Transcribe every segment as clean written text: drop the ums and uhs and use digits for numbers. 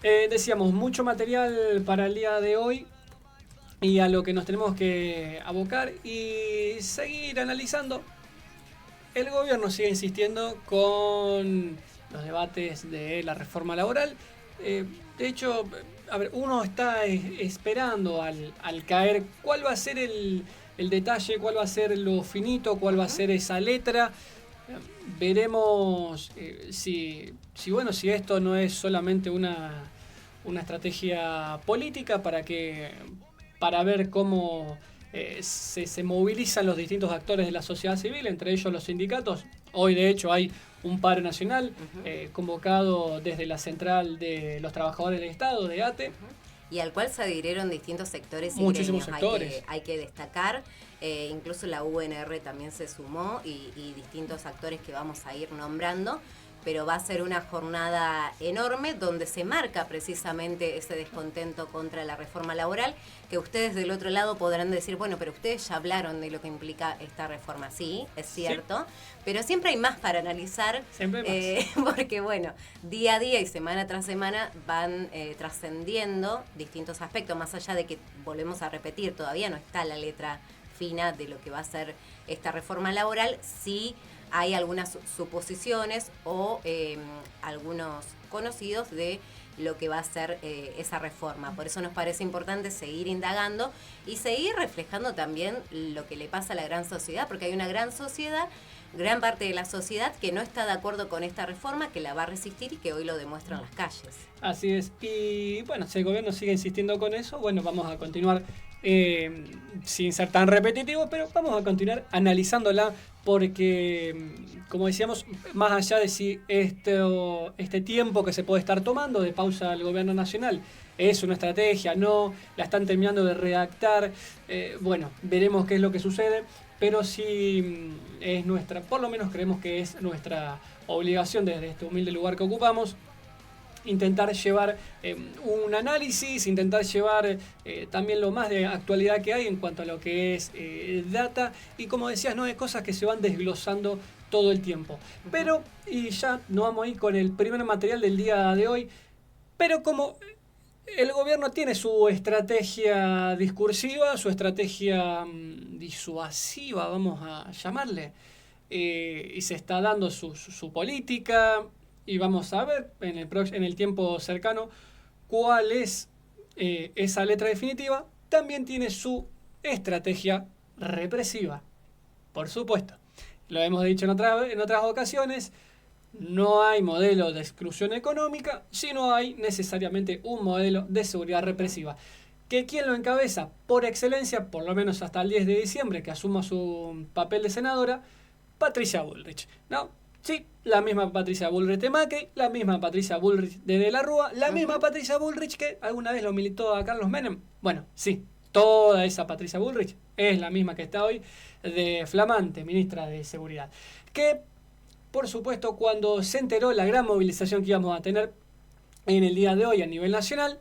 Decíamos, mucho material para el día de hoy y a lo que nos tenemos que abocar y seguir analizando. El gobierno sigue insistiendo con los debates de la reforma laboral. De hecho, a ver, uno está esperando al caer cuál va a ser el detalle, cuál va a ser lo finito, cuál va a ser esa letra. Veremos si esto no es solamente una estrategia política para ver cómo se movilizan los distintos actores de la sociedad civil, entre ellos los sindicatos. Hoy, de hecho, hay un paro nacional convocado desde la Central de los Trabajadores del Estado, de ATE. Y al cual se adhirieron distintos sectores y muchísimos gremios. sectores. Hay que destacar, incluso la UNR también se sumó y distintos actores que vamos a ir nombrando. Pero va a ser una jornada enorme donde se marca precisamente ese descontento contra la reforma laboral, que ustedes del otro lado podrán decir, bueno, pero ustedes ya hablaron de lo que implica esta reforma. Sí, es cierto, sí, pero siempre hay más para analizar, porque bueno, día a día y semana tras semana van trascendiendo distintos aspectos, más allá de que, volvemos a repetir, todavía no está la letra fina de lo que va a ser esta reforma laboral. Sí hay algunas suposiciones o algunos conocidos de lo que va a ser esa reforma. Por eso nos parece importante seguir indagando y seguir reflejando también lo que le pasa a la gran sociedad, porque hay una gran sociedad, gran parte de la sociedad que no está de acuerdo con esta reforma, que la va a resistir y que hoy lo demuestra en las calles. Así es. Y bueno, si el gobierno sigue insistiendo con eso, bueno, vamos a continuar sin ser tan repetitivo, pero vamos a continuar analizándola porque, como decíamos, más allá de si este tiempo que se puede estar tomando de pausa al gobierno nacional es una estrategia, no, la están terminando de redactar, bueno, veremos qué es lo que sucede, pero sí es nuestra, por lo menos creemos que es nuestra obligación desde este humilde lugar que ocupamos, intentar llevar un análisis, intentar llevar también lo más de actualidad que hay en cuanto a lo que es data y, como decías, no, hay cosas que se van desglosando todo el tiempo. Pero, y ya nos vamos a ir con el primer material del día de hoy, pero como el gobierno tiene su estrategia discursiva, su estrategia disuasiva, vamos a llamarle, y se está dando su política, y vamos a ver en el tiempo cercano cuál es esa letra definitiva. También tiene su estrategia represiva, por supuesto. Lo hemos dicho en otras ocasiones, no hay modelo de exclusión económica, sino hay necesariamente un modelo de seguridad represiva. ¿Que quién lo encabeza? Por excelencia, por lo menos hasta el 10 de diciembre, que asuma su papel de senadora, Patricia Bullrich, ¿no? Sí, la misma Patricia Bullrich de Macri, la misma Patricia Bullrich de la Rúa, la misma Patricia Bullrich que alguna vez lo militó a Carlos Menem. Bueno, sí, toda esa Patricia Bullrich es la misma que está hoy de flamante ministra de Seguridad. Que, por supuesto, cuando se enteró la gran movilización que íbamos a tener en el día de hoy a nivel nacional,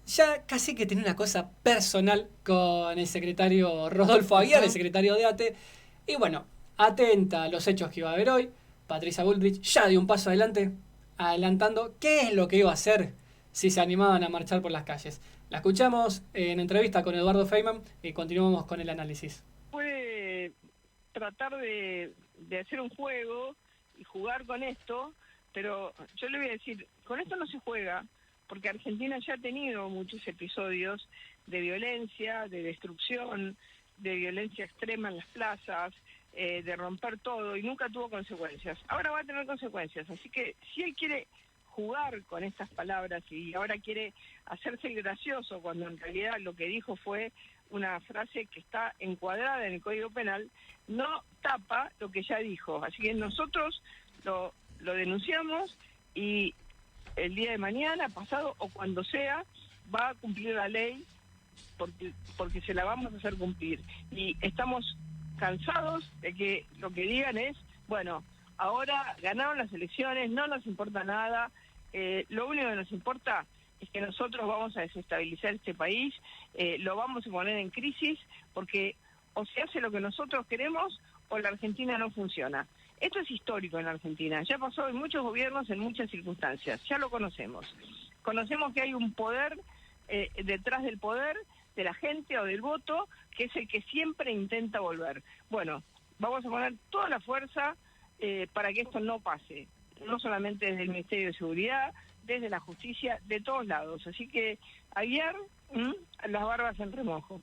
ya casi que tenía una cosa personal con el secretario Rodolfo Aguiar, el secretario de ATE, y bueno, atenta a los hechos que iba a haber hoy, Patricia Bullrich ya dio un paso adelante, adelantando qué es lo que iba a hacer si se animaban a marchar por las calles. La escuchamos en entrevista con Eduardo Feynman y continuamos con el análisis. Puede tratar de hacer un juego y jugar con esto, pero yo le voy a decir, con esto no se juega, porque Argentina ya ha tenido muchos episodios de violencia, de destrucción, de violencia extrema en las plazas, de romper todo, y nunca tuvo consecuencias. Ahora va a tener consecuencias, así que si él quiere jugar con estas palabras y ahora quiere hacerse el gracioso, cuando en realidad lo que dijo fue una frase que está encuadrada en el Código Penal, no tapa lo que ya dijo. Así que nosotros lo denunciamos y el día de mañana, pasado o cuando sea, va a cumplir la ley porque se la vamos a hacer cumplir. Y estamos cansados de que lo que digan es, bueno, ahora ganaron las elecciones, no nos importa nada, lo único que nos importa es que nosotros vamos a desestabilizar este país, lo vamos a poner en crisis, porque o se hace lo que nosotros queremos o la Argentina no funciona. Esto es histórico en la Argentina, ya pasó en muchos gobiernos, en muchas circunstancias, ya lo conocemos. conocemos que hay un poder detrás del poder, de la gente o del voto, que es el que siempre intenta volver. Bueno, vamos a poner toda la fuerza para que esto no pase, no solamente desde el Ministerio de Seguridad, desde la justicia, de todos lados. Así que a guiar las barbas en remojo.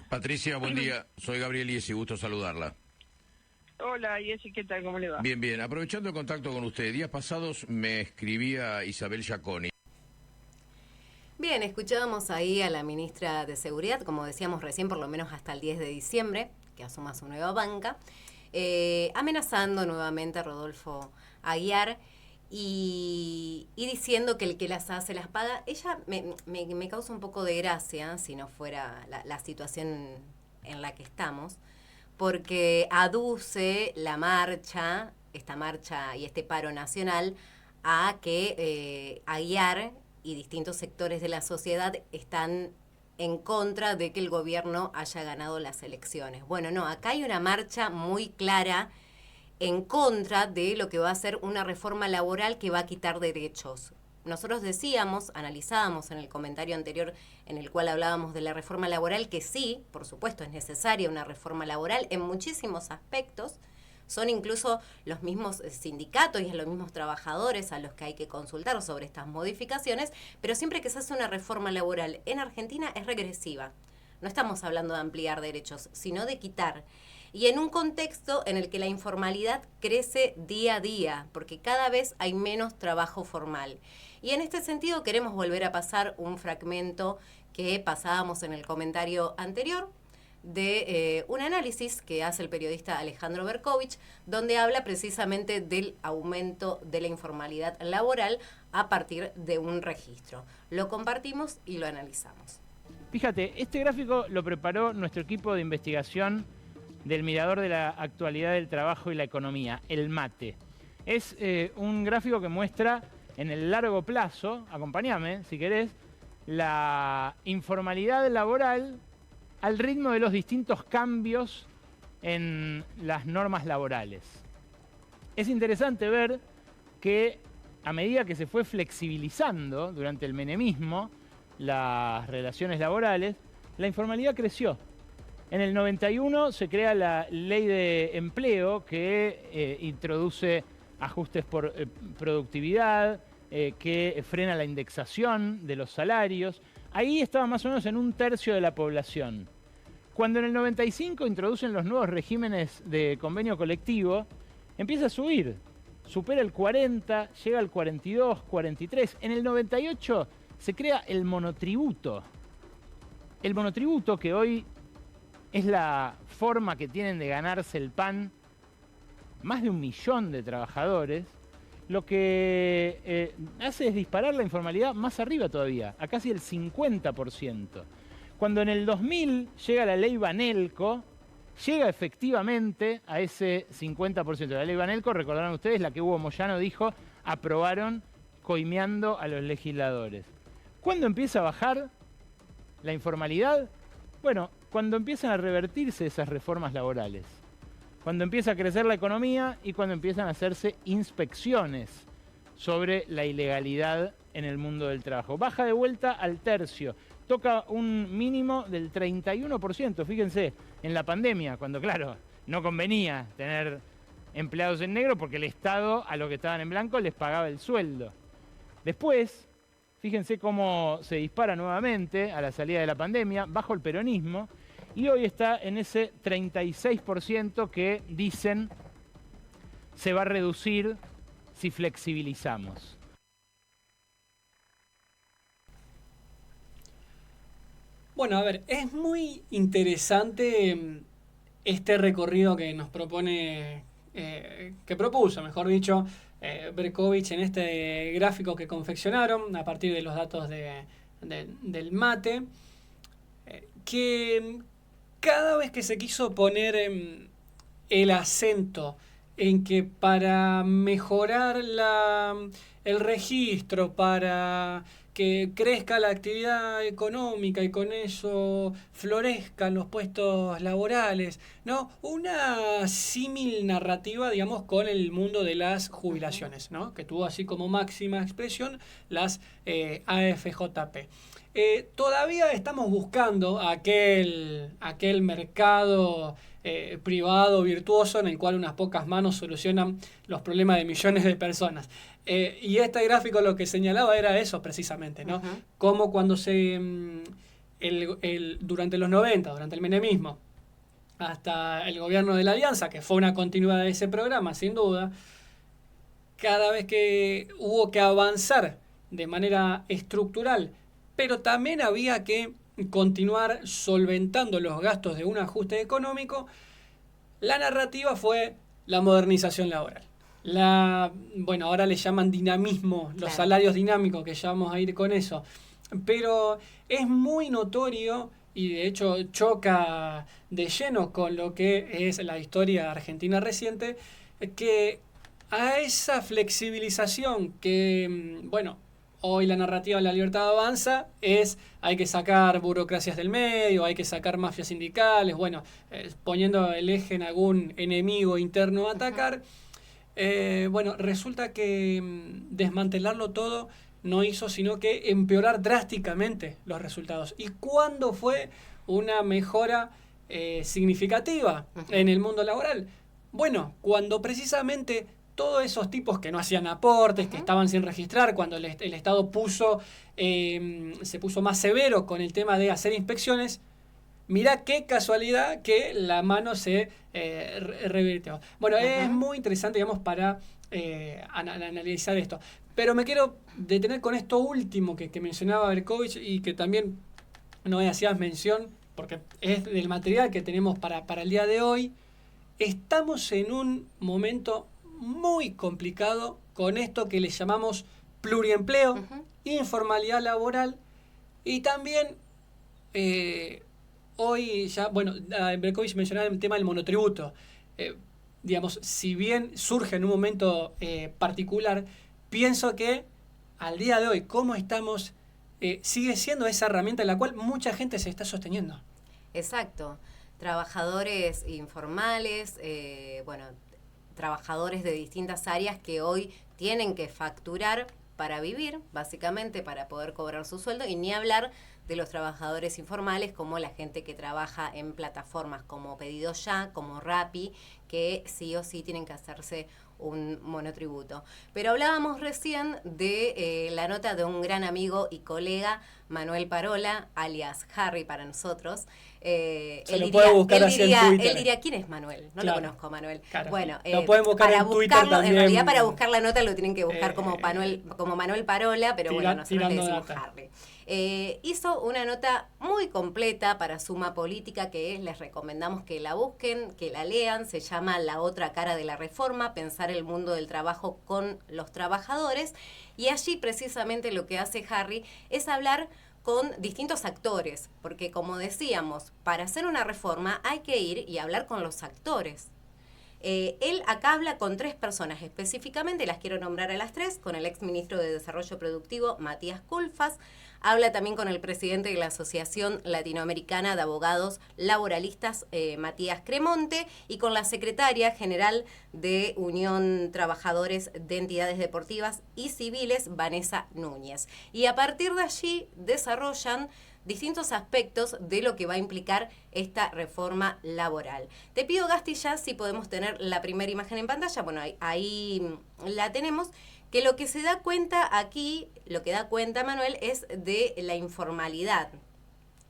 Patricia, buen día. Soy Gabriel Iesi, gusto saludarla. Hola, Iesi, ¿qué tal? ¿Cómo le va? Bien, bien. Aprovechando el contacto con usted, días pasados me escribía Isabel Giaconi. Bien, escuchábamos ahí a la ministra de Seguridad, como decíamos recién, por lo menos hasta el 10 de diciembre, que asuma su nueva banca, amenazando nuevamente a Rodolfo Aguiar y diciendo que el que las hace las paga. Ella me causa un poco de gracia, si no fuera la situación en la que estamos, porque aduce la marcha, esta marcha y este paro nacional, a que Aguiar y distintos sectores de la sociedad están en contra de que el gobierno haya ganado las elecciones. Bueno, no, acá hay una marcha muy clara en contra de lo que va a ser una reforma laboral que va a quitar derechos. Nosotros decíamos, analizábamos en el comentario anterior en el cual hablábamos de la reforma laboral, que sí, por supuesto, es necesaria una reforma laboral en muchísimos aspectos. Son incluso los mismos sindicatos y los mismos trabajadores a los que hay que consultar sobre estas modificaciones, pero siempre que se hace una reforma laboral en Argentina es regresiva. No estamos hablando de ampliar derechos, sino de quitar. Y en un contexto en el que la informalidad crece día a día, porque cada vez hay menos trabajo formal. Y en este sentido queremos volver a pasar un fragmento que pasábamos en el comentario anterior, de un análisis que hace el periodista Alejandro Berkovich, donde habla precisamente del aumento de la informalidad laboral a partir de un registro. Lo compartimos y lo analizamos. Fíjate, este gráfico lo preparó nuestro equipo de investigación del Mirador de la Actualidad del Trabajo y la Economía, el MATE. Es un gráfico que muestra en el largo plazo, acompáñame si querés, la informalidad laboral al ritmo de los distintos cambios en las normas laborales. Es interesante ver que a medida que se fue flexibilizando durante el menemismo las relaciones laborales, la informalidad creció. En el 91 se crea la Ley de Empleo que introduce ajustes por productividad, que frena la indexación de los salarios. Ahí estaba más o menos en 1/3 de la población. Cuando en el 95 introducen los nuevos regímenes de convenio colectivo, empieza a subir. Supera el 40, llega al 42, 43. En el 98 se crea el monotributo. El monotributo, que hoy es la forma que tienen de ganarse el pan más de 1 millón de trabajadores, lo que hace es disparar la informalidad más arriba todavía, a casi el 50%. Cuando en el 2000 llega la ley Banelco, llega efectivamente a ese 50%. La ley Banelco, recordarán ustedes, la que Hugo Moyano dijo, aprobaron coimeando a los legisladores. ¿Cuándo empieza a bajar la informalidad? Bueno, cuando empiezan a revertirse esas reformas laborales. Cuando empieza a crecer la economía y cuando empiezan a hacerse inspecciones sobre la ilegalidad en el mundo del trabajo. Baja de vuelta al 1/3. Toca un mínimo del 31%. Fíjense, en la pandemia, cuando, claro, no convenía tener empleados en negro porque el Estado a los que estaban en blanco les pagaba el sueldo. Después, fíjense cómo se dispara nuevamente a la salida de la pandemia, bajo el peronismo, y hoy está en ese 36% que dicen se va a reducir si flexibilizamos. Bueno, a ver, es muy interesante este recorrido que nos propone, que propuso, mejor dicho, Berkovich en este gráfico que confeccionaron a partir de los datos del MATE, que cada vez que se quiso poner el acento en que para mejorar el registro, para que crezca la actividad económica y con eso florezcan los puestos laborales, ¿no? Una símil narrativa, digamos, con el mundo de las jubilaciones, ¿no? Que tuvo así como máxima expresión las AFJP. Todavía estamos buscando aquel mercado privado virtuoso en el cual unas pocas manos solucionan los problemas de millones de personas. Y este gráfico lo que señalaba era eso precisamente, ¿no? Como cuando durante los 90, durante el menemismo, hasta el gobierno de la Alianza, que fue una continuidad de ese programa, sin duda, cada vez que hubo que avanzar de manera estructural, pero también había que continuar solventando los gastos de un ajuste económico, la narrativa fue la modernización laboral. Bueno, ahora le llaman dinamismo, los Claro. salarios dinámicos, que ya vamos a ir con eso. Pero es muy notorio y de hecho choca de lleno con lo que es la historia argentina reciente, que a esa flexibilización que, bueno, hoy la narrativa de la libertad avanza hay que sacar burocracias del medio, hay que sacar mafias sindicales, bueno, poniendo el eje en algún enemigo interno a atacar. Bueno, resulta que desmantelarlo todo no hizo sino que empeorar drásticamente los resultados. ¿Y cuándo fue una mejora significativa en el mundo laboral? Bueno, cuando precisamente todos esos tipos que no hacían aportes, que estaban sin registrar, cuando el Estado se puso más severo con el tema de hacer inspecciones, mirá qué casualidad que la mano se revirtió. Bueno, es muy interesante, digamos, para analizar esto. Pero me quiero detener con esto último que mencionaba Berkovich y que también no hacías mención, porque es del material que tenemos para el día de hoy. Estamos en un momento muy complicado con esto que le llamamos pluriempleo, informalidad laboral y también hoy ya, bueno, Berkovich mencionaba el tema del monotributo. Digamos, si bien surge en un momento particular, pienso que al día de hoy, como estamos, sigue siendo esa herramienta en la cual mucha gente se está sosteniendo. Exacto. Trabajadores informales, bueno, trabajadores de distintas áreas que hoy tienen que facturar para vivir, básicamente para poder cobrar su sueldo, y ni hablar de los trabajadores informales como la gente que trabaja en plataformas como Pedido Ya, como Rappi, que sí o sí tienen que hacerse un monotributo. Pero hablábamos recién de la nota de un gran amigo y colega, Manuel Parola, alias Harry para nosotros. Se lo puede buscar así en Twitter. Él diría, ¿quién es Manuel? No lo conozco, Manuel. Claro. Bueno, lo pueden buscar para en Twitter buscarlo, también. En realidad, para buscar la nota lo tienen que buscar como Manuel Parola, pero bueno, nosotros le decimos data. Harry. Hizo una nota muy completa para Suma Política, que les recomendamos que la busquen, que la lean. Se llama La otra cara de la reforma, pensar el mundo del trabajo con los trabajadores. Y allí precisamente lo que hace Harry es hablar con distintos actores, porque como decíamos, para hacer una reforma hay que ir y hablar con los actores. Él acá habla con 3 personas específicamente, las quiero nombrar a las 3, con el exministro de Desarrollo Productivo, Matías Culfas, habla también con el presidente de la Asociación Latinoamericana de Abogados Laboralistas, Matías Cremonte, y con la secretaria general de Unión Trabajadores de Entidades Deportivas y Civiles, Vanessa Núñez. Y a partir de allí desarrollan distintos aspectos de lo que va a implicar esta reforma laboral. Te pido, Gasti, ya si podemos tener la primera imagen en pantalla. Bueno, ahí la tenemos, que lo que se da cuenta aquí, lo que da cuenta Manuel, es de la informalidad.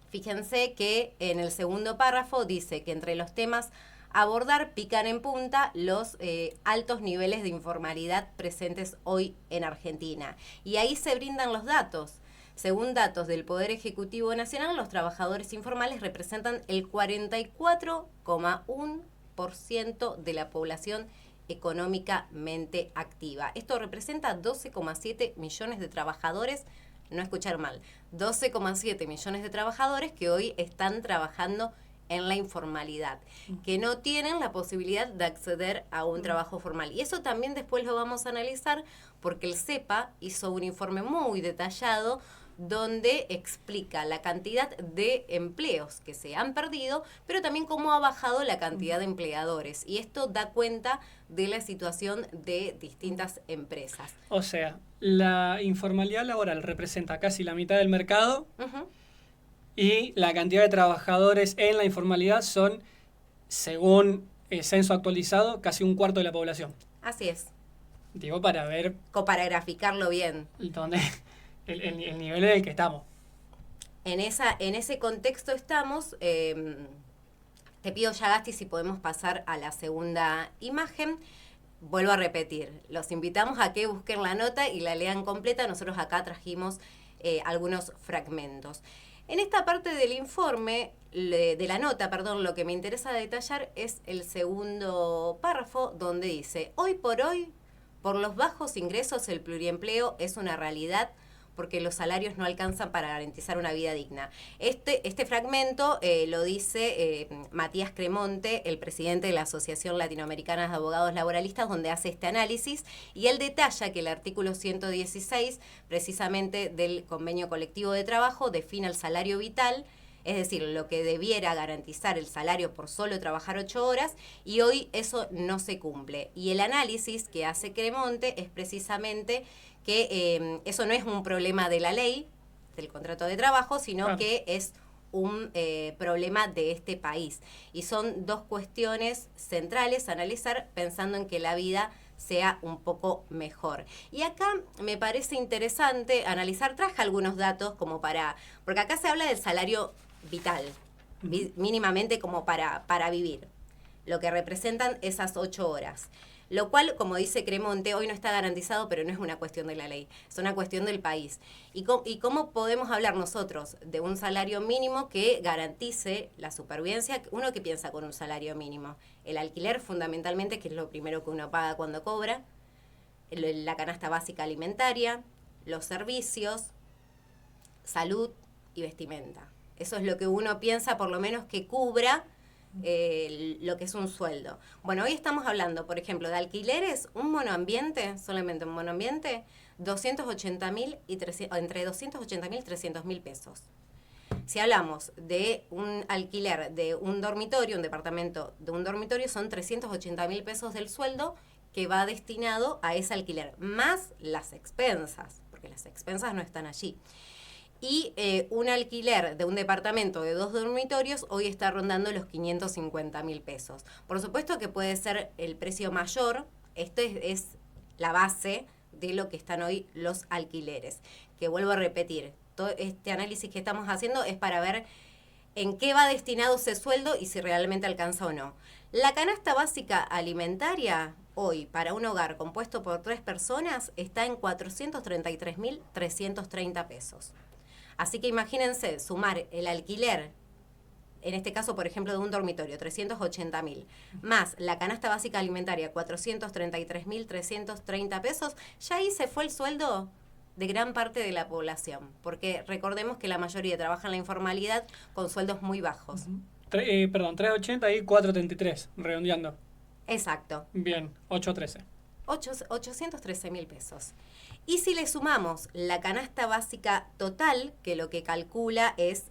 Fíjense que en el segundo párrafo dice que entre los temas a abordar pican en punta los altos niveles de informalidad presentes hoy en Argentina. Y ahí se brindan los datos. Según datos del Poder Ejecutivo Nacional, los trabajadores informales representan el 44,1% de la población económicamente activa. Esto representa 12,7 millones de trabajadores, no escuchar mal, 12,7 millones de trabajadores que hoy están trabajando en la informalidad, que no tienen la posibilidad de acceder a un trabajo formal. Y eso también después lo vamos a analizar porque el CEPA hizo un informe muy detallado donde explica la cantidad de empleos que se han perdido, pero también cómo ha bajado la cantidad de empleadores. Y esto da cuenta de la situación de distintas empresas. O sea, la informalidad laboral representa casi la mitad del mercado y la cantidad de trabajadores en la informalidad son, según el censo actualizado, casi un cuarto de la población. Así es. Digo, para ver Para graficarlo bien. dónde el nivel en el que estamos. En ese contexto estamos. Te pido ya, Gasti, si podemos pasar a la segunda imagen. Vuelvo a repetir, los invitamos a que busquen la nota y la lean completa. Nosotros acá trajimos algunos fragmentos. En esta parte del informe, de la nota, perdón, lo que me interesa detallar es el segundo párrafo donde dice: hoy, por los bajos ingresos, el pluriempleo es una realidad porque los salarios no alcanzan para garantizar una vida digna. Este fragmento lo dice Matías Cremonte, el presidente de la Asociación Latinoamericana de Abogados Laboralistas, donde hace este análisis, y él detalla que el artículo 116, precisamente del Convenio Colectivo de Trabajo, define el salario vital, es decir, lo que debiera garantizar el salario por solo trabajar 8 horas, y hoy eso no se cumple. Y el análisis que hace Cremonte es precisamente que eso no es un problema de la ley, del contrato de trabajo, sino que es un problema de este país. Y son dos cuestiones centrales a analizar pensando en que la vida sea un poco mejor. Y acá me parece interesante analizar, traje algunos datos como porque acá se habla del salario vital, mínimamente como para vivir, lo que representan esas 8 horas. Lo cual, como dice Cremonte, hoy no está garantizado, pero no es una cuestión de la ley, es una cuestión del país. ¿Y cómo podemos hablar nosotros de un salario mínimo que garantice la supervivencia? Uno que piensa con un salario mínimo. El alquiler, fundamentalmente, que es lo primero que uno paga cuando cobra, la canasta básica alimentaria, los servicios, salud y vestimenta. Eso es lo que uno piensa, por lo menos, que cubra lo que es un sueldo. Bueno, hoy estamos hablando, por ejemplo, de alquileres, un monoambiente, solamente un monoambiente, 280.000 y entre 280.000 y 300.000 pesos. Si hablamos de un alquiler de un dormitorio, un departamento de un dormitorio, son 380.000 pesos del sueldo que va destinado a ese alquiler, más las expensas, porque las expensas no están allí. Y un alquiler de un departamento de 2 dormitorios hoy está rondando los 550.000 pesos. Por supuesto que puede ser el precio mayor. Esto es la base de lo que están hoy los alquileres. Que vuelvo a repetir, todo este análisis que estamos haciendo es para ver en qué va destinado ese sueldo y si realmente alcanza o no. La canasta básica alimentaria hoy para un hogar compuesto por 3 personas está en 433.330 pesos. Así que imagínense sumar el alquiler, en este caso, por ejemplo, de un dormitorio, 380.000, más la canasta básica alimentaria, 433.330 pesos, ya ahí se fue el sueldo de gran parte de la población, porque recordemos que la mayoría trabaja en la informalidad con sueldos muy bajos. 380 y 433, redondeando. Exacto. Bien, 813. 813.000 pesos. Y si le sumamos la canasta básica total, que lo que calcula es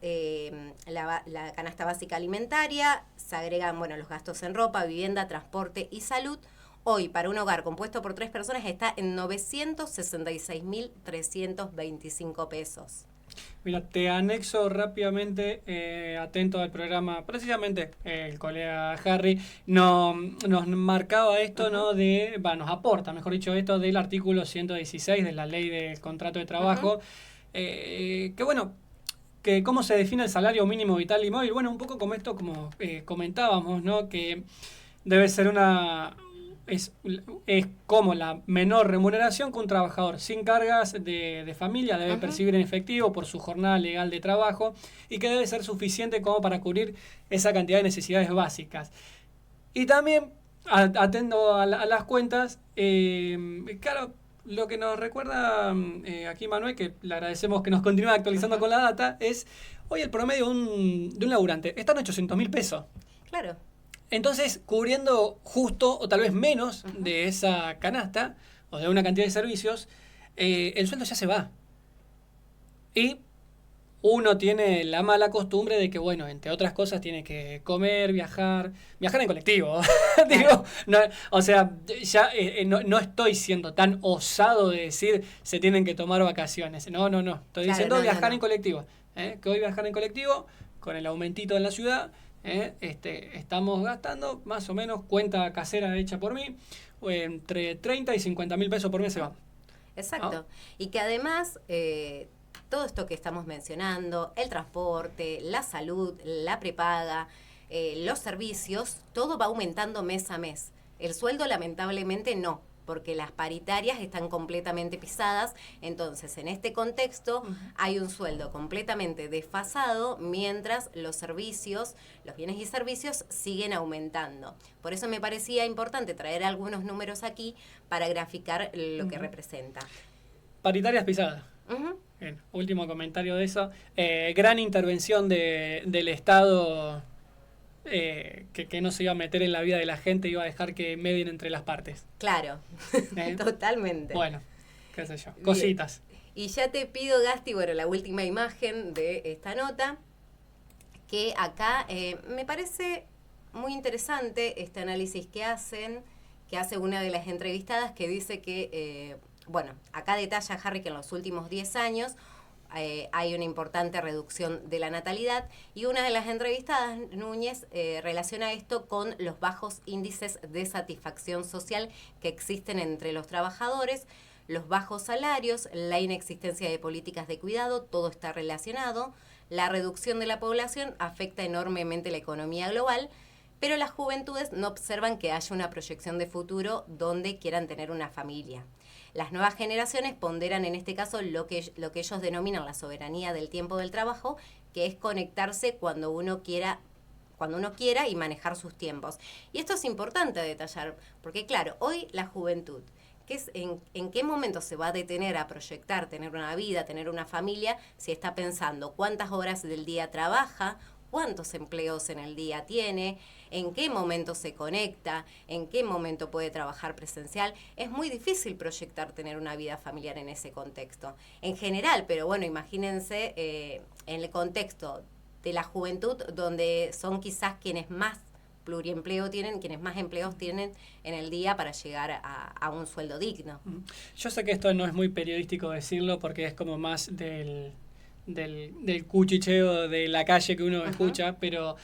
la canasta básica alimentaria, se agregan los gastos en ropa, vivienda, transporte y salud, hoy para un hogar compuesto por 3 personas está en 966.325 pesos. Mira, te anexo rápidamente, atento al programa, precisamente el colega Harry nos marcaba esto, ¿no? Nos aporta, mejor dicho, esto del artículo 116 de la ley del contrato de trabajo, que cómo se define el salario mínimo vital y móvil. Bueno, un poco como esto, como comentábamos, ¿no? Que debe ser es como la menor remuneración que un trabajador sin cargas de familia debe percibir en efectivo por su jornada legal de trabajo y que debe ser suficiente como para cubrir esa cantidad de necesidades básicas. Y también, atendo a las cuentas, claro, lo que nos recuerda aquí Manuel, que le agradecemos que nos continúe actualizando con la data, es hoy el promedio de un laburante está en 800.000 pesos. Claro. Entonces, cubriendo justo o tal vez menos de esa canasta o de una cantidad de servicios, el sueldo ya se va. Y uno tiene la mala costumbre de que, bueno, entre otras cosas tiene que comer, viajar en colectivo. Digo, no, o sea, ya no estoy siendo tan osado de decir se tienen que tomar vacaciones. No. Estoy diciendo viajar en colectivo. Que hoy viajar en colectivo, con el aumentito en la ciudad, estamos gastando más o menos, cuenta casera hecha por mí, entre 30 y 50.000 pesos por mes se van. Exacto. ¿No? Y que además, todo esto que estamos mencionando, el transporte, la salud, la prepaga, los servicios, todo va aumentando mes a mes. El sueldo lamentablemente no, porque las paritarias están completamente pisadas. Entonces, en este contexto, hay un sueldo completamente desfasado, mientras los servicios, los bienes y servicios siguen aumentando. Por eso me parecía importante traer algunos números aquí para graficar lo que representa. Paritarias pisadas. Bien, último comentario de eso. Gran intervención del Estado, que no se iba a meter en la vida de la gente, iba a dejar que medien entre las partes. Claro, totalmente. Bueno, qué sé yo, cositas. Bien. Y ya te pido, Gasti, bueno, la última imagen de esta nota, que acá me parece muy interesante este análisis que hace una de las entrevistadas, que dice que, bueno, acá detalla Harry que en los últimos 10 años hay una importante reducción de la natalidad, y una de las entrevistadas, Núñez, relaciona esto con los bajos índices de satisfacción social que existen entre los trabajadores, los bajos salarios, la inexistencia de políticas de cuidado, todo está relacionado. La reducción de la población afecta enormemente la economía global, pero las juventudes no observan que haya una proyección de futuro donde quieran tener una familia. Las nuevas generaciones ponderan en este caso lo que ellos denominan la soberanía del tiempo del trabajo, que es conectarse cuando uno quiera y manejar sus tiempos. Y esto es importante detallar, porque claro, hoy la juventud, ¿en qué momento se va a detener a proyectar, tener una vida, tener una familia, si está pensando cuántas horas del día trabaja, cuántos empleos en el día tiene, en qué momento se conecta, en qué momento puede trabajar presencial? Es muy difícil proyectar tener una vida familiar en ese contexto. En general, pero bueno, imagínense en el contexto de la juventud, donde son quizás quienes más pluriempleo tienen, quienes más empleos tienen en el día para llegar a un sueldo digno. Yo sé que esto no es muy periodístico decirlo, porque es como más del cuchicheo de la calle que uno escucha, pero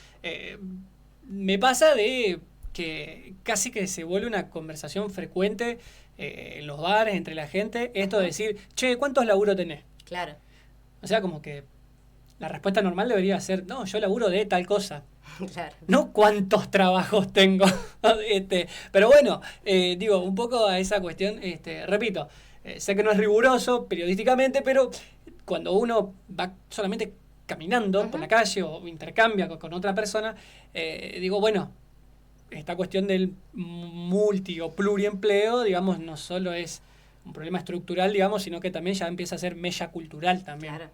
me pasa de que casi que se vuelve una conversación frecuente en los bares, entre la gente, esto de decir, che, ¿cuántos laburo tenés? Claro. O sea, como que la respuesta normal debería ser, no, yo laburo de tal cosa. Claro. No cuántos trabajos tengo. Pero bueno, digo, un poco a esa cuestión, repito, sé que no es riguroso periodísticamente, pero cuando uno va solamente caminando por la calle o intercambia con otra persona, digo, bueno, esta cuestión del multi o pluriempleo, digamos, no solo es un problema estructural, digamos, sino que también ya empieza a ser mella cultural también. Claro.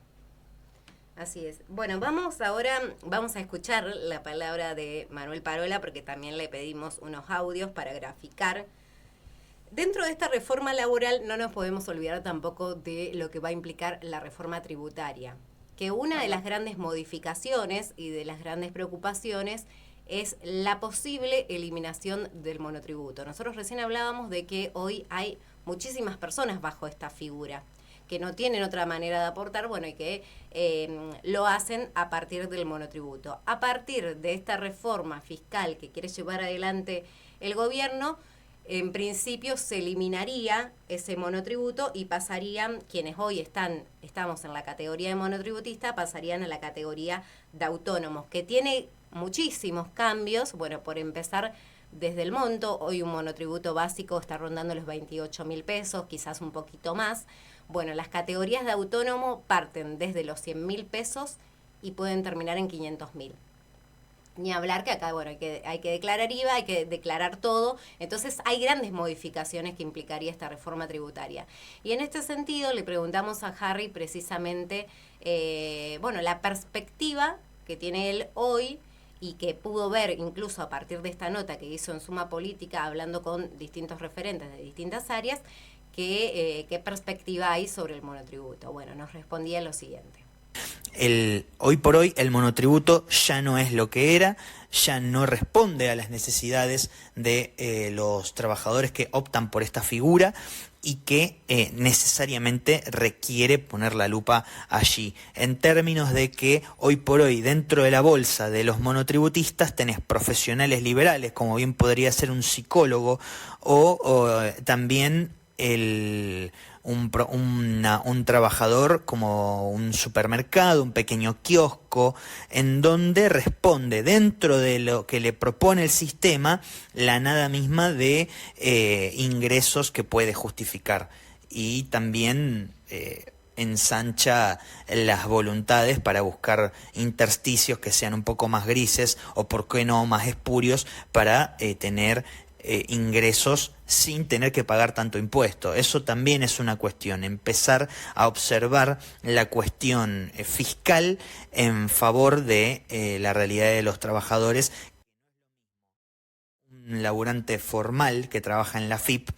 Así es. Bueno, vamos a escuchar la palabra de Manuel Parola, porque también le pedimos unos audios para graficar. Dentro de esta reforma laboral no nos podemos olvidar tampoco de lo que va a implicar la reforma tributaria, que una de las grandes modificaciones y de las grandes preocupaciones es la posible eliminación del monotributo. Nosotros recién hablábamos de que hoy hay muchísimas personas bajo esta figura, que no tienen otra manera de aportar, bueno, y que lo hacen a partir del monotributo. A partir de esta reforma fiscal que quiere llevar adelante el gobierno, en principio se eliminaría ese monotributo y pasarían, quienes hoy estamos en la categoría de monotributista, pasarían a la categoría de autónomos, que tiene muchísimos cambios. Bueno, por empezar, desde el monto, hoy un monotributo básico está rondando los 28.000 pesos, quizás un poquito más. Bueno, las categorías de autónomo parten desde los 100.000 pesos y pueden terminar en 500.000. Ni hablar que acá, bueno, hay que declarar IVA, hay que declarar todo. Entonces hay grandes modificaciones que implicaría esta reforma tributaria. Y en este sentido le preguntamos a Harry precisamente, bueno, la perspectiva que tiene él hoy y que pudo ver incluso a partir de esta nota que hizo en Suma Política, hablando con distintos referentes de distintas áreas, qué perspectiva hay sobre el monotributo. Bueno, nos respondía lo siguiente. Hoy por hoy el monotributo ya no es lo que era, ya no responde a las necesidades de los trabajadores que optan por esta figura y que necesariamente requiere poner la lupa allí. En términos de que hoy por hoy dentro de la bolsa de los monotributistas tenés profesionales liberales, como bien podría ser un psicólogo, o también un trabajador como un supermercado, un pequeño kiosco, en donde responde dentro de lo que le propone el sistema la nada misma de ingresos que puede justificar, y también ensancha las voluntades para buscar intersticios que sean un poco más grises o, por qué no, más espurios para tener ingresos sin tener que pagar tanto impuesto. Eso también es una cuestión, empezar a observar la cuestión fiscal en favor de la realidad de los trabajadores. Un laburante formal que trabaja en la FIP,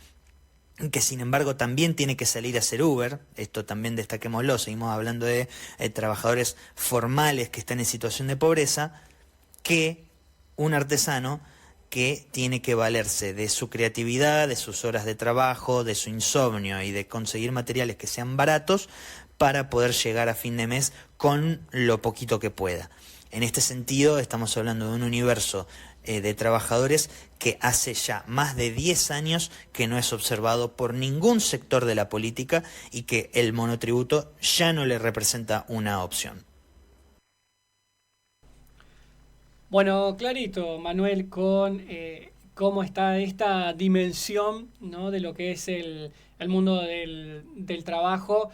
que sin embargo también tiene que salir a hacer Uber, esto también destaquémoslo, seguimos hablando de trabajadores formales que están en situación de pobreza, que un artesano que tiene que valerse de su creatividad, de sus horas de trabajo, de su insomnio y de conseguir materiales que sean baratos para poder llegar a fin de mes con lo poquito que pueda. En este sentido estamos hablando de un universo de trabajadores que hace ya más de 10 años que no es observado por ningún sector de la política y que el monotributo ya no le representa una opción. Bueno, clarito, Manuel, con cómo está esta dimensión, ¿no?, de lo que es el mundo del trabajo.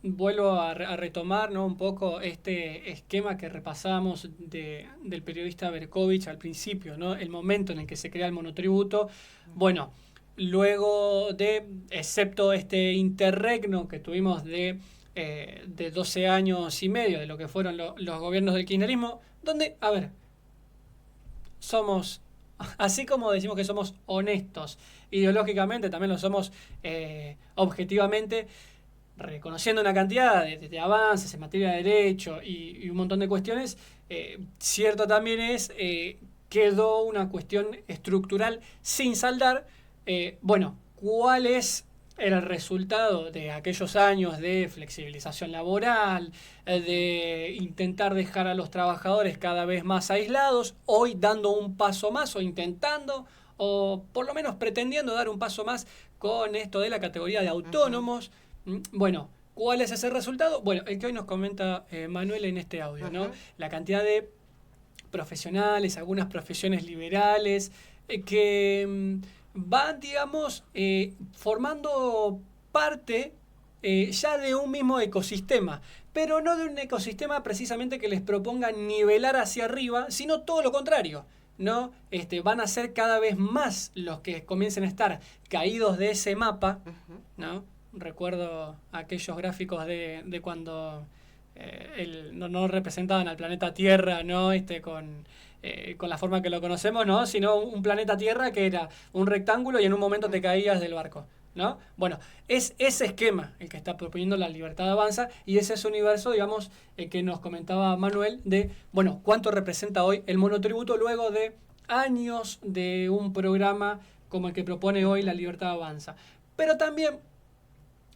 Vuelvo a retomar, ¿no?, un poco este esquema que repasamos del periodista Berkovich al principio, ¿no?, el momento en el que se crea el monotributo. Bueno, luego excepto este interregno que tuvimos de 12 años y medio de lo que fueron los gobiernos del kirchnerismo, donde, a ver, somos, así como decimos que somos honestos ideológicamente, también lo somos objetivamente, reconociendo una cantidad de avances en materia de derecho y un montón de cuestiones. Cierto también es, quedó una cuestión estructural sin saldar. Bueno, ¿cuál es el resultado de aquellos años de flexibilización laboral, de intentar dejar a los trabajadores cada vez más aislados, hoy dando un paso más o intentando, o por lo menos pretendiendo dar un paso más con esto de la categoría de autónomos? Bueno, ¿cuál es ese resultado? Bueno, el que hoy nos comenta Manuel en este audio, ¿no? La cantidad de profesionales, algunas profesiones liberales, que van, digamos, formando parte ya de un mismo ecosistema, pero no de un ecosistema precisamente que les proponga nivelar hacia arriba, sino todo lo contrario, ¿no? Van a ser cada vez más los que comiencen a estar caídos de ese mapa, ¿no? Recuerdo aquellos gráficos de cuando no representaban al planeta Tierra, ¿no? Con la forma que lo conocemos, ¿no? Sino un planeta Tierra que era un rectángulo y en un momento te caías del barco, ¿no? Bueno, es ese esquema el que está proponiendo La Libertad Avanza, y es ese universo, digamos, que nos comentaba Manuel, de, bueno, cuánto representa hoy el monotributo luego de años de un programa como el que propone hoy La Libertad Avanza. Pero también,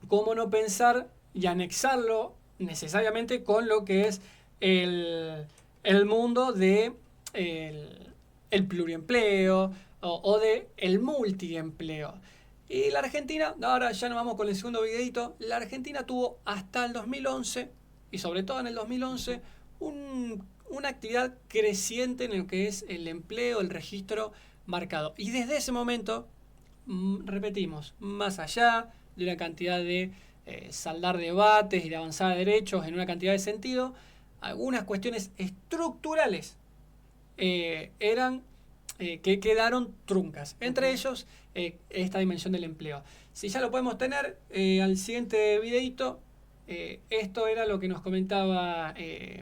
cómo no pensar y anexarlo necesariamente con lo que es el mundo de el pluriempleo o de el multiempleo. Y la Argentina, ahora ya nos vamos con el segundo videito, la Argentina tuvo hasta el 2011, y sobre todo en el 2011, una actividad creciente en lo que es el empleo, el registro marcado. Y desde ese momento, repetimos, más allá de una cantidad de saldar debates y de avanzar derechos en una cantidad de sentido, algunas cuestiones estructurales eran que quedaron truncas. Entre ellos, esta dimensión del empleo. Si ya lo podemos tener, al siguiente videito, esto era lo que nos comentaba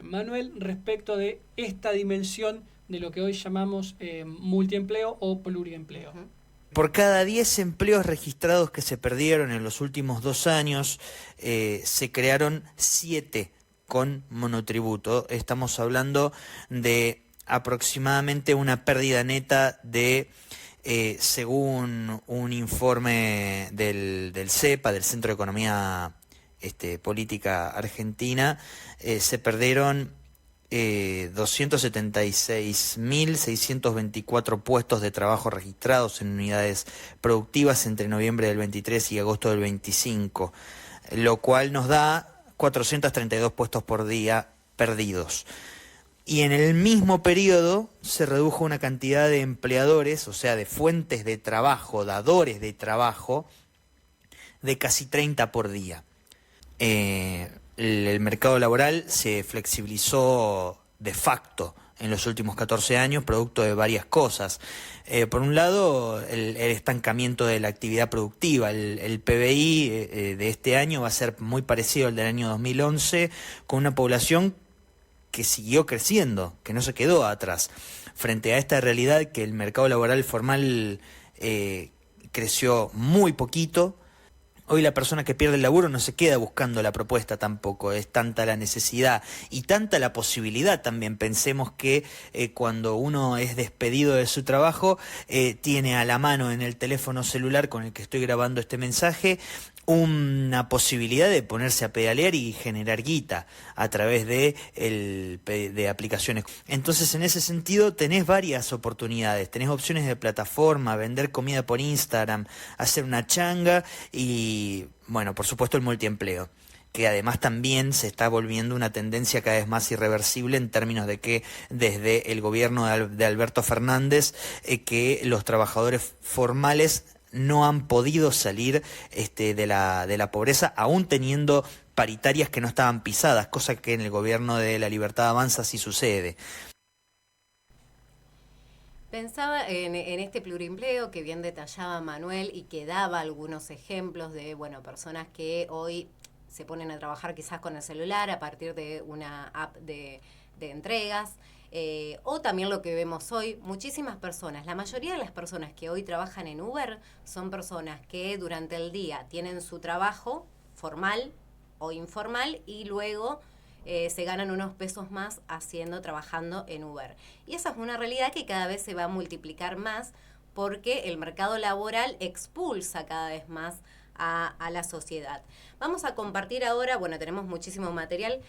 Manuel respecto de esta dimensión de lo que hoy llamamos multiempleo o pluriempleo. Por cada 10 empleos registrados que se perdieron en los últimos 2 años, se crearon 7 con monotributo. Estamos hablando de aproximadamente una pérdida neta de, según un informe del CEPA, del Centro de Economía Política Argentina, se perdieron 276.624 puestos de trabajo registrados en unidades productivas entre noviembre del 23 y agosto del 25, lo cual nos da 432 puestos por día perdidos. Y en el mismo periodo se redujo una cantidad de empleadores, o sea, de fuentes de trabajo, dadores de trabajo, de casi 30 por día. El mercado laboral se flexibilizó de facto en los últimos 14 años, producto de varias cosas. Por un lado, el estancamiento de la actividad productiva. El PBI de este año va a ser muy parecido al del año 2011, con una población que siguió creciendo, que no se quedó atrás. Frente a esta realidad que el mercado laboral formal creció muy poquito, hoy la persona que pierde el laburo no se queda buscando la propuesta tampoco, es tanta la necesidad y tanta la posibilidad también. Pensemos que cuando uno es despedido de su trabajo, tiene a la mano en el teléfono celular con el que estoy grabando este mensaje una posibilidad de ponerse a pedalear y generar guita a través de aplicaciones. Entonces, en ese sentido, tenés varias oportunidades, tenés opciones de plataforma, vender comida por Instagram, hacer una changa y, bueno, por supuesto el multiempleo, que además también se está volviendo una tendencia cada vez más irreversible en términos de que desde el gobierno de Alberto Fernández, que los trabajadores formales no han podido salir de la pobreza, aún teniendo paritarias que no estaban pisadas, cosa que en el gobierno de La Libertad Avanza sí sucede. Pensaba en este pluriempleo que bien detallaba Manuel y que daba algunos ejemplos de, bueno, personas que hoy se ponen a trabajar quizás con el celular a partir de una app de entregas. O también lo que vemos hoy, muchísimas personas, la mayoría de las personas que hoy trabajan en Uber son personas que durante el día tienen su trabajo formal o informal y luego se ganan unos pesos más trabajando en Uber. Y esa es una realidad que cada vez se va a multiplicar más porque el mercado laboral expulsa cada vez más a la sociedad. Vamos a compartir ahora, bueno, tenemos muchísimo material.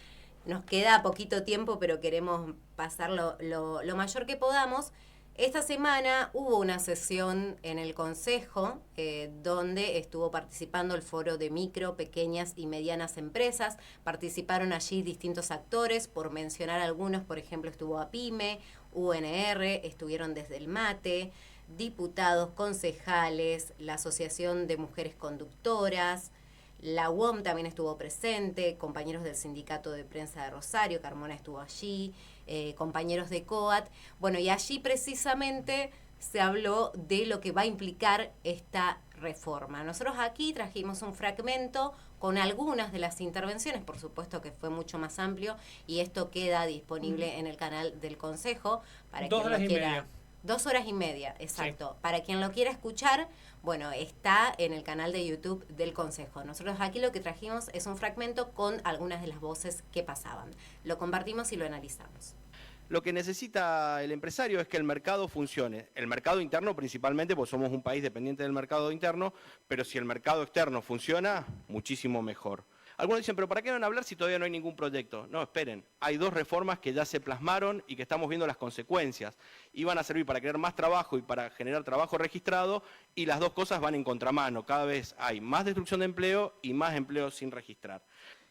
Nos queda poquito tiempo, pero queremos pasar lo mayor que podamos. Esta semana hubo una sesión en el Consejo donde estuvo participando el Foro de Micro, Pequeñas y Medianas Empresas. Participaron allí distintos actores, por mencionar algunos, por ejemplo, estuvo APYME, UNR, estuvieron desde el MATE, diputados, concejales, la Asociación de Mujeres Conductoras, la UOM también estuvo presente, compañeros del Sindicato de Prensa de Rosario, Carmona estuvo allí, compañeros de COAT. Bueno, y allí precisamente se habló de lo que va a implicar esta reforma. Nosotros aquí trajimos un fragmento con algunas de las intervenciones, por supuesto que fue mucho más amplio, y esto queda disponible en el canal del Consejo para quien lo quiera. 2 horas y media, exacto. Sí. Para quien lo quiera escuchar, bueno, está en el canal de YouTube del Consejo. Nosotros aquí lo que trajimos es un fragmento con algunas de las voces que pasaban. Lo compartimos y lo analizamos. Lo que necesita el empresario es que el mercado funcione. El mercado interno principalmente, porque somos un país dependiente del mercado interno, pero si el mercado externo funciona, muchísimo mejor. Algunos dicen, pero ¿para qué van a hablar si todavía no hay ningún proyecto? No, esperen, hay 2 reformas que ya se plasmaron y que estamos viendo las consecuencias. Y van a servir para crear más trabajo y para generar trabajo registrado, y las 2 cosas van en contramano. Cada vez hay más destrucción de empleo y más empleo sin registrar.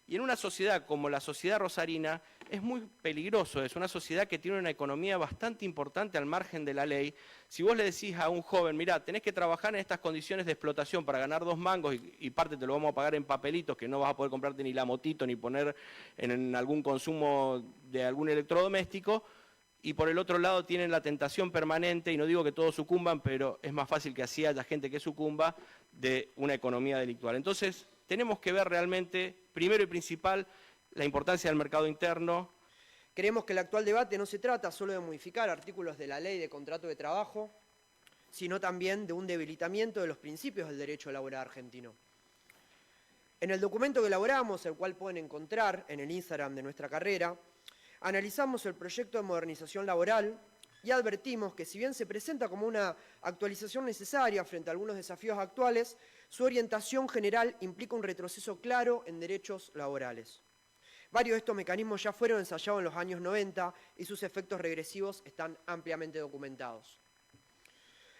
Y en una sociedad como la sociedad rosarina es muy peligroso, es una sociedad que tiene una economía bastante importante al margen de la ley. Si vos le decís a un joven, mirá, tenés que trabajar en estas condiciones de explotación para ganar 2 mangos y parte te lo vamos a pagar en papelitos, que no vas a poder comprarte ni la motito ni poner en algún consumo de algún electrodoméstico, y por el otro lado tienen la tentación permanente, y no digo que todos sucumban, pero es más fácil que así haya gente que sucumba, de una economía delictual. Entonces, tenemos que ver realmente, primero y principal, la importancia del mercado interno. Creemos que el actual debate no se trata solo de modificar artículos de la ley de contrato de trabajo, sino también de un debilitamiento de los principios del derecho laboral argentino. En el documento que elaboramos, el cual pueden encontrar en el Instagram de nuestra carrera, analizamos el proyecto de modernización laboral y advertimos que si bien se presenta como una actualización necesaria frente a algunos desafíos actuales, su orientación general implica un retroceso claro en derechos laborales. Varios de estos mecanismos ya fueron ensayados en los años 90 y sus efectos regresivos están ampliamente documentados.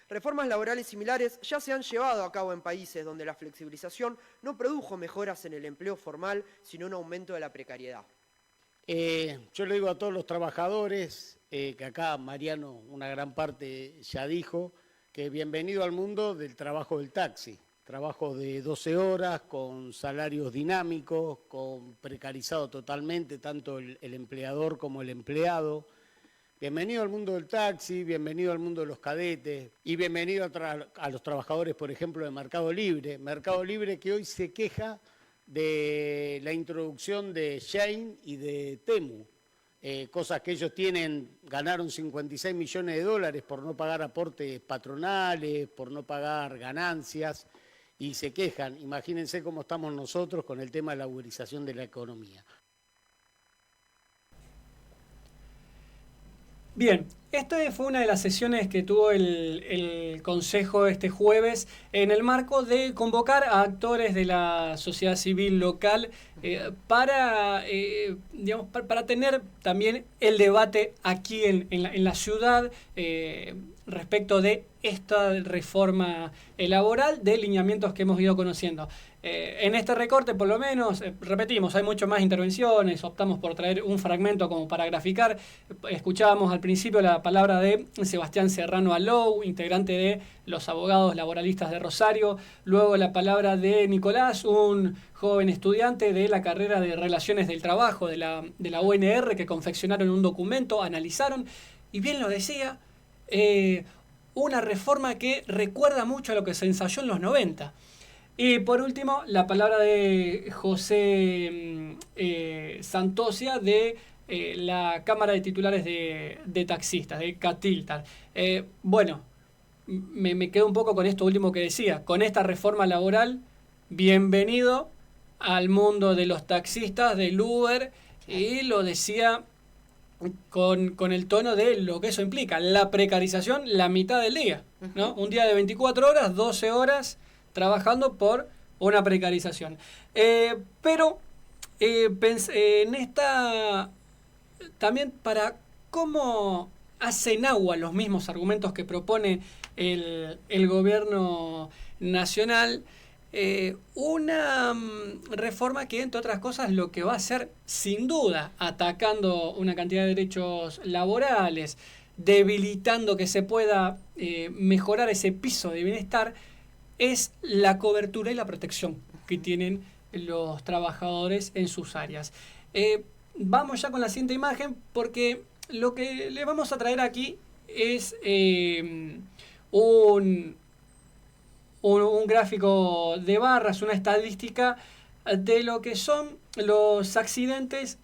Reformas laborales similares ya se han llevado a cabo en países donde la flexibilización no produjo mejoras en el empleo formal, sino un aumento de la precariedad. Yo le digo a todos los trabajadores, que acá Mariano una gran parte ya dijo, que bienvenido al mundo del trabajo del taxi. Trabajo de 12 horas, con salarios dinámicos, con precarizado totalmente tanto el empleador como el empleado. Bienvenido al mundo del taxi, bienvenido al mundo de los cadetes y bienvenido a los trabajadores, por ejemplo, de Mercado Libre. Mercado Libre que hoy se queja de la introducción de Shein y de Temu, cosas que ellos ganaron 56 millones de dólares por no pagar aportes patronales, por no pagar ganancias, y se quejan. Imagínense cómo estamos nosotros con el tema de la uberización de la economía. Bien, esta fue una de las sesiones que tuvo el Consejo este jueves en el marco de convocar a actores de la sociedad civil local para tener también el debate aquí en la ciudad respecto de esta reforma laboral, de lineamientos que hemos ido conociendo. En este recorte, por lo menos, repetimos, hay mucho más intervenciones, optamos por traer un fragmento como para graficar. Escuchábamos al principio la palabra de Sebastián Serrano Alou, integrante de los abogados laboralistas de Rosario, luego la palabra de Nicolás, un joven estudiante de la carrera de Relaciones del Trabajo de la UNR, que confeccionaron un documento, analizaron, y bien lo decía, una reforma que recuerda mucho a lo que se ensayó en los 90. Y por último, la palabra de José Santosia de la Cámara de Titulares de Taxistas, de Catiltar. Bueno, me quedo un poco con esto último que decía. Con esta reforma laboral, bienvenido al mundo de los taxistas, del Uber, y lo decía con el tono de lo que eso implica. La precarización, la mitad del día, ¿no? Un día de 24 horas, 12 horas... trabajando por una precarización. Pero pensé en esta también para cómo hacen agua los mismos argumentos que propone el gobierno nacional, una reforma que, entre otras cosas, lo que va a hacer, sin duda, atacando una cantidad de derechos laborales, debilitando que se pueda mejorar ese piso de bienestar, es la cobertura y la protección que tienen los trabajadores en sus áreas. Vamos ya con la siguiente imagen, porque lo que les vamos a traer aquí es un gráfico de barras, una estadística de lo que son los accidentes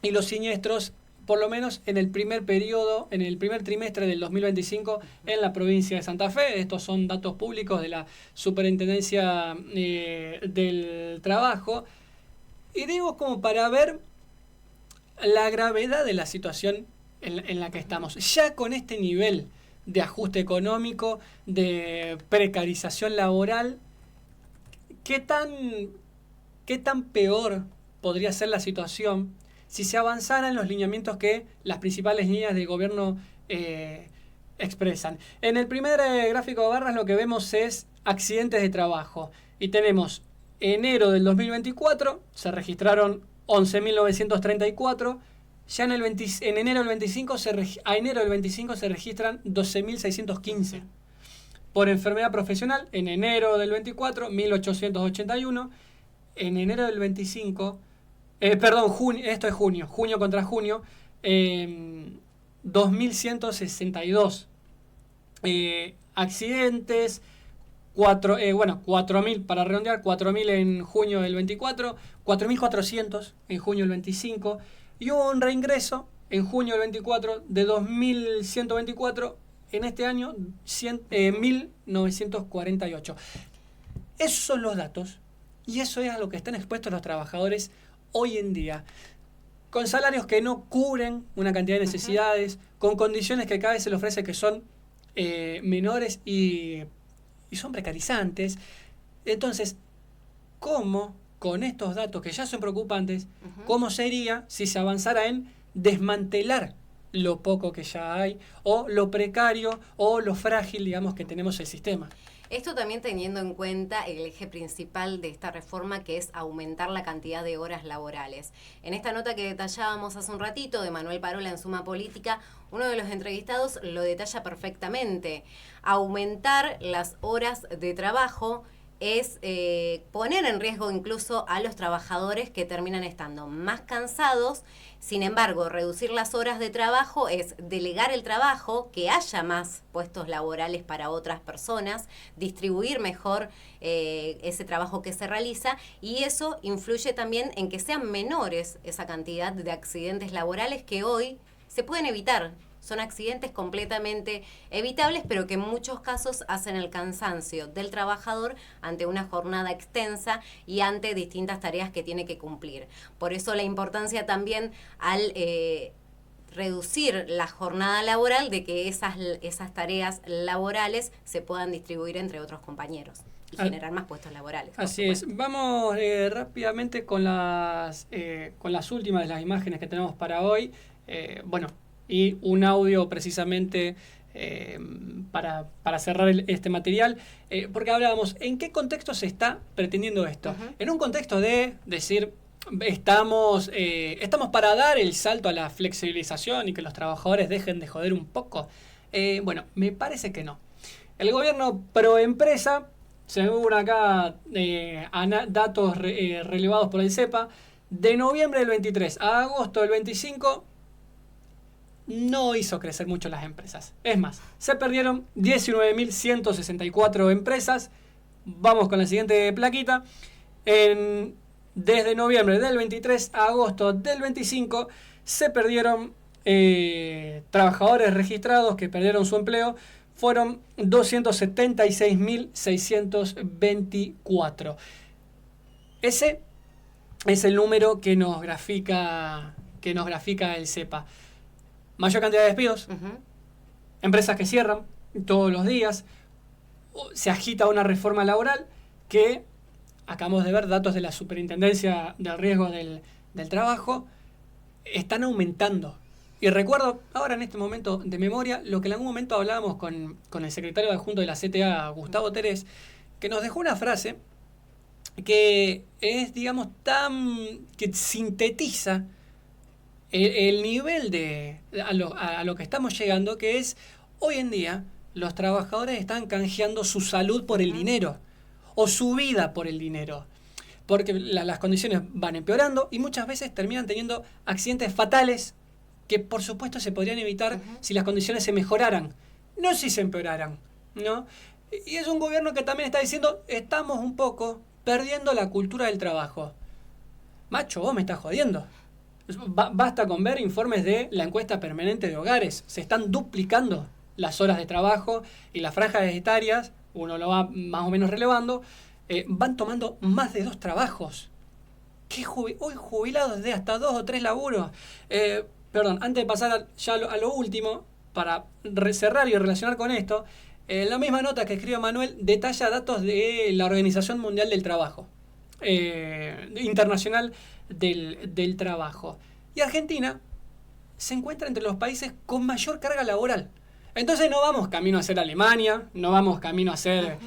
y los siniestros, por lo menos en el primer periodo, en el primer trimestre del 2025 en la provincia de Santa Fe. Estos son datos públicos de la Superintendencia del Trabajo. Y digo como para ver la gravedad de la situación en la que estamos. Ya con este nivel de ajuste económico, de precarización laboral, ¿qué tan peor podría ser la situación si se avanzara en los lineamientos que las principales líneas del gobierno expresan? En el primer gráfico de barras lo que vemos es accidentes de trabajo. Y tenemos enero del 2024, se registraron 11.934. Ya en enero del 25 a enero del 25 se registran 12.615. Por enfermedad profesional, en enero del 24, 1.881. En enero del 25... junio contra junio, 2.162. Accidentes, 4.000 para redondear, 4.000 en junio del 24, 4.400 en junio del 25, y hubo un reingreso en junio del 24 de 2.124, en este año 1.948. Esos son los datos, y eso es a lo que están expuestos los trabajadores hoy en día, con salarios que no cubren una cantidad de necesidades, con condiciones que cada vez se les ofrece que son menores y son precarizantes. Entonces, ¿cómo con estos datos que ya son preocupantes, cómo sería si se avanzara en desmantelar lo poco que ya hay, o lo precario o lo frágil, digamos, que tenemos el sistema? Esto también teniendo en cuenta el eje principal de esta reforma, que es aumentar la cantidad de horas laborales. En esta nota que detallábamos hace un ratito de Manuel Parola en Suma Política, uno de los entrevistados lo detalla perfectamente. Aumentar las horas de trabajo es poner en riesgo incluso a los trabajadores, que terminan estando más cansados. Sin embargo, reducir las horas de trabajo es delegar el trabajo, que haya más puestos laborales para otras personas, distribuir mejor ese trabajo que se realiza, y eso influye también en que sean menores esa cantidad de accidentes laborales que hoy se pueden evitar. Son accidentes completamente evitables, pero que en muchos casos hacen el cansancio del trabajador ante una jornada extensa y ante distintas tareas que tiene que cumplir. Por eso la importancia también al reducir la jornada laboral, de que esas tareas laborales se puedan distribuir entre otros compañeros y generar más puestos laborales. Así es. Vamos rápidamente con las últimas de las imágenes que tenemos para hoy. Y un audio precisamente para cerrar este material, porque hablábamos, ¿en qué contexto se está pretendiendo esto? En un contexto de decir, estamos para dar el salto a la flexibilización y que los trabajadores dejen de joder un poco. Me parece que no. El gobierno pro empresa, según acá datos relevados por el CEPA, de noviembre del 23 a agosto del 25, no hizo crecer mucho las empresas. Es más, se perdieron 19.164 empresas. Vamos con la siguiente plaquita. Desde noviembre del 23 a agosto del 25 se perdieron trabajadores registrados que perdieron su empleo. Fueron 276.624. Ese es el número que nos grafica el CEPA. Mayor cantidad de despidos, empresas que cierran todos los días, se agita una reforma laboral que, acabamos de ver datos de la Superintendencia del Riesgo del Trabajo, están aumentando. Y recuerdo ahora en este momento de memoria lo que en algún momento hablábamos con el secretario adjunto de la CTA, Gustavo Terés, que nos dejó una frase que es, digamos, que sintetiza el nivel a lo que estamos llegando, que es, hoy en día, los trabajadores están canjeando su salud por el dinero, o su vida por el dinero, porque las condiciones van empeorando y muchas veces terminan teniendo accidentes fatales que, por supuesto, se podrían evitar si las condiciones se mejoraran, no si se empeoraran, ¿no? Y es un gobierno que también está diciendo, estamos un poco perdiendo la cultura del trabajo. Macho, vos me estás jodiendo. Basta con ver informes de la encuesta permanente de hogares. Se están duplicando las horas de trabajo y las franjas etarias, uno lo va más o menos relevando, van tomando más de 2 trabajos. Hoy jubilados de hasta 2 o 3 laburos. Antes de pasar a lo último, para cerrar y relacionar con esto, la misma nota que escribe Manuel detalla datos de la Organización Mundial del Trabajo, internacional del trabajo. Y Argentina se encuentra entre los países con mayor carga laboral. Entonces no vamos camino a ser Alemania, no vamos camino a ser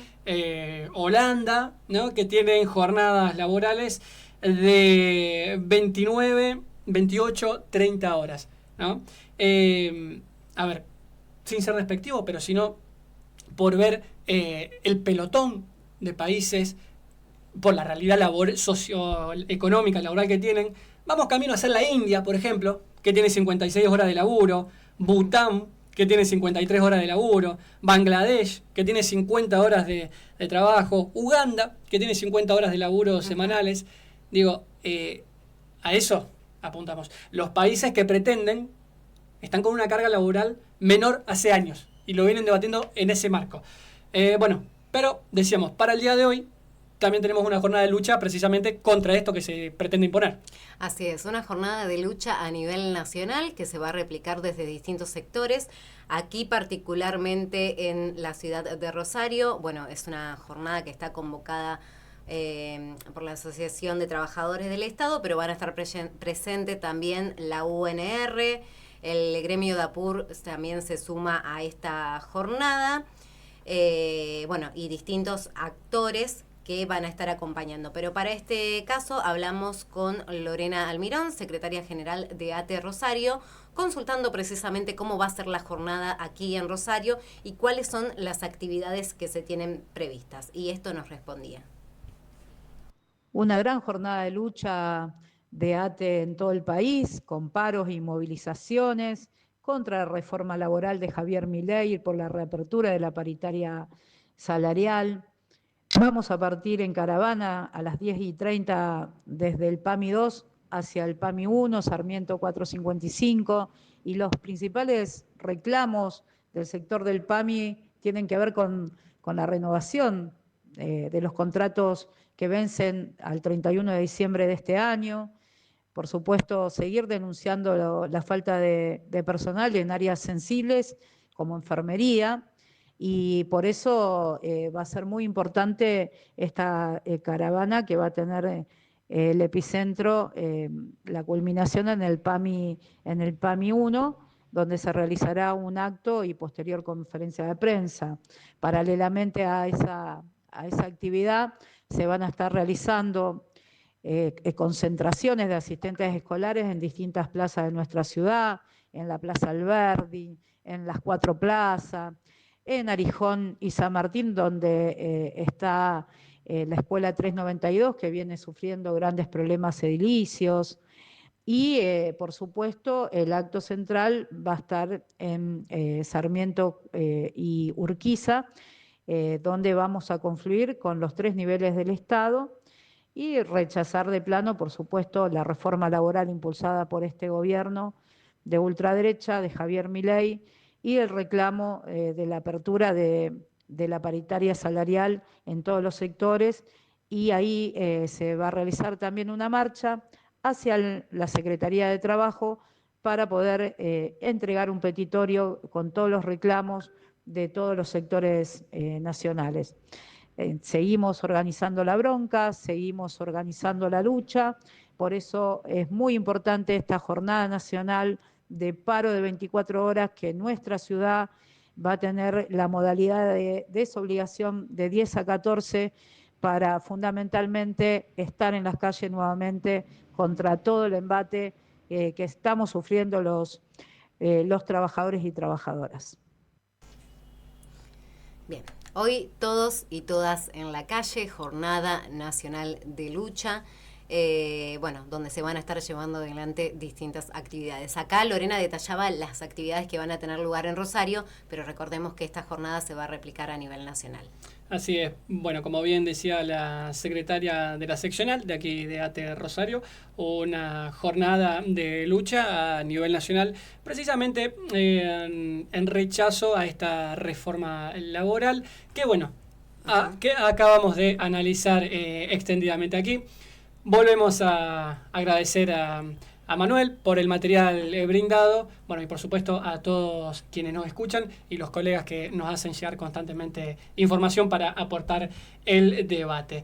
Holanda, ¿no? Que tienen jornadas laborales de 29, 28, 30 horas, ¿no? A ver, sin ser despectivo, pero sino por ver el pelotón de países, por la realidad socioeconómica, laboral que tienen. Vamos camino a ser la India, por ejemplo, que tiene 56 horas de laburo, Bután, que tiene 53 horas de laburo, Bangladesh, que tiene 50 horas de trabajo, Uganda, que tiene 50 horas de laburo semanales. Digo, a eso apuntamos. Los países que pretenden están con una carga laboral menor hace años y lo vienen debatiendo en ese marco. Bueno, pero decíamos, para el día de hoy también tenemos una jornada de lucha precisamente contra esto que se pretende imponer. Así es, una jornada de lucha a nivel nacional que se va a replicar desde distintos sectores. Aquí particularmente en la ciudad de Rosario, bueno, es una jornada que está convocada por la Asociación de Trabajadores del Estado, pero van a estar presente también la UNR, el gremio de APUR también se suma a esta jornada, bueno, y distintos actores que van a estar acompañando. Pero para este caso hablamos con Lorena Almirón, secretaria general de ATE Rosario, consultando precisamente cómo va a ser la jornada aquí en Rosario y cuáles son las actividades que se tienen previstas. Y esto nos respondía. Una gran jornada de lucha de ATE en todo el país, con paros y movilizaciones contra la reforma laboral de Javier Milei y por la reapertura de la paritaria salarial. Vamos a partir en caravana a las 10:30 desde el PAMI 2 hacia el PAMI 1, Sarmiento 455, y los principales reclamos del sector del PAMI tienen que ver con la renovación de los contratos que vencen al 31 de diciembre de este año. Por supuesto, seguir denunciando la falta de personal en áreas sensibles como enfermería, y por eso va a ser muy importante esta caravana que va a tener el epicentro, la culminación en el PAMI 1, donde se realizará un acto y posterior conferencia de prensa. Paralelamente a esa actividad se van a estar realizando concentraciones de asistentes escolares en distintas plazas de nuestra ciudad, en la Plaza Alberdi, en las 4 plazas, en Arijón y San Martín, donde está la Escuela 392, que viene sufriendo grandes problemas edilicios, y por supuesto el acto central va a estar en Sarmiento y Urquiza, donde vamos a confluir con los 3 niveles del Estado y rechazar de plano, por supuesto, la reforma laboral impulsada por este gobierno de ultraderecha, de Javier Milei, y el reclamo de la apertura de la paritaria salarial en todos los sectores, y ahí se va a realizar también una marcha hacia la Secretaría de Trabajo para poder entregar un petitorio con todos los reclamos de todos los sectores nacionales. Seguimos organizando la bronca, seguimos organizando la lucha, por eso es muy importante esta jornada nacional de paro de 24 horas que nuestra ciudad va a tener la modalidad de desobligación de 10 a 14 para fundamentalmente estar en las calles nuevamente contra todo el embate que estamos sufriendo los trabajadores y trabajadoras. Bien, hoy todos y todas en la calle, jornada nacional de lucha. Bueno, donde se van a estar llevando adelante distintas actividades. Acá Lorena detallaba las actividades que van a tener lugar en Rosario, pero recordemos que esta jornada se va a replicar a nivel nacional. Así es. Bueno, como bien decía la secretaria de la seccional de aquí de ATE Rosario, una jornada de lucha a nivel nacional, precisamente en rechazo a esta reforma laboral, que bueno, que acabamos de analizar extendidamente aquí. Volvemos a agradecer a Manuel por el material brindado, bueno, y por supuesto a todos quienes nos escuchan y los colegas que nos hacen llegar constantemente información para aportar el debate.